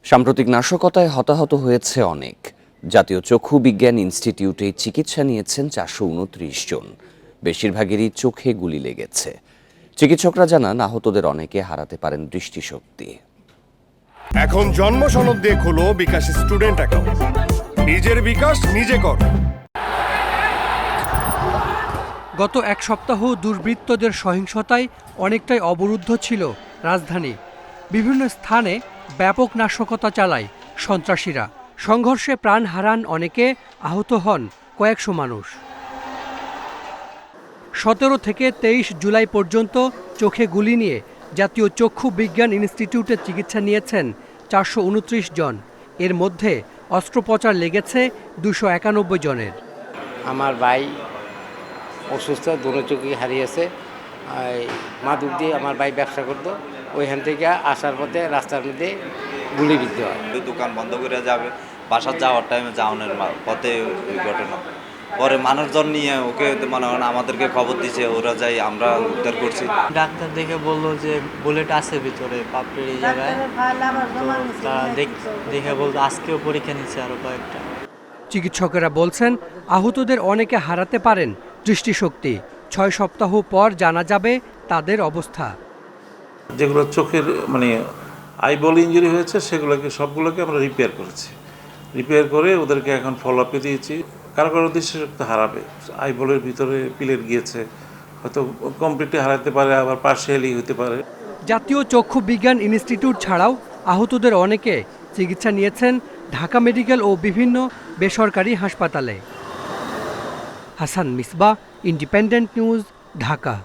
সাম্প্রতিক নাশকতায় হতাহত হয়েছে অনেক। জাতীয় চক্ষু বিজ্ঞান ইনস্টিটিউটে চিকিৎসা নিয়েছেন 429 জন। বেশিরভাগেরই চোখে গুলি লেগেছে। চিকিৎসকরা জানান, আহতদের অনেকে হারাতে পারেন দৃষ্টিশক্তি। এখন জন্ম সনদ দিয়ে খোলো বিকাশ স্টুডেন্ট অ্যাকাউন্ট। নিজের বিকাশ নিজে কর। গত এক সপ্তাহ দুর্বৃত্তদের সহিংসতায় অনেকটাই অবরুদ্ধ ছিল রাজধানী। বিভিন্ন স্থানে ব্যাপক নাশকতা চালায় সন্ত্রাসীরা। সংঘর্ষে প্রাণ হারান অনেকে, আহত হন কয়েকশো মানুষ। 17 থেকে 23 জুলাই পর্যন্ত চোখে গুলি নিয়ে জাতীয় চক্ষু বিজ্ঞান ইনস্টিটিউটে চিকিৎসা নিয়েছেন 429 জন। এর মধ্যে অস্ত্রোপচার লেগেছে 291 জনের। আমার ভাই অসুস্থ, দুটো চোখই হারিয়েছে। মাদুর দিয়ে আমার ভাই ব্যবসা করতো, ওইখান থেকে আসার পথে রাস্তার মধ্যে গুলিবিদ্ধ হয়। দোকান বন্ধ করে যাবে, বাসার যাওয়ার টাইমে যাওয়ানোর পথে ওই ঘটনা। পরে মানুষজন নিয়ে ওকে মনে হয় আমাদেরকে খবর দিচ্ছে, ওরা যাই আমরা উদ্ধার করছি। ডাক্তার দেখে বললো যে বুলেট আছে ভিতরে পাপড়ির এই জায়গায়। তারা দেখে বলতো আজকেও পরীক্ষা নিচ্ছে আরো কয়েকটা। চিকিৎসকেরা বলছেন, আহতদের অনেকে হারাতে পারেন দৃষ্টিশক্তি। 6 সপ্তাহ পর জানা যাবে তাদের অবস্থা। যেগুলো চোখের আইবল ইঞ্জুরি হয়েছে সেগুলোকে সবগুলোকে আমরা রিপেয়ার করেছি। রিপেয়ার করে ওদেরকে এখন ফলো আপে দিয়েছি। কারো কারো দৃষ্টিশক্তি হারাবে, আইবলের ভিতরে পিলেট গিয়েছে, হয়তো কমপ্লিটলি হারাতে পারে, আবার পার্শিয়ালি হতে পারে। জাতীয় চক্ষু বিজ্ঞান ইনস্টিটিউট ছাড়াও আহতদের অনেকে চিকিৎসা নিয়েছেন ঢাকা মেডিকেল ও বিভিন্ন বেসরকারি হাসপাতালে। Hasan Misbah, independent news, Dhaka.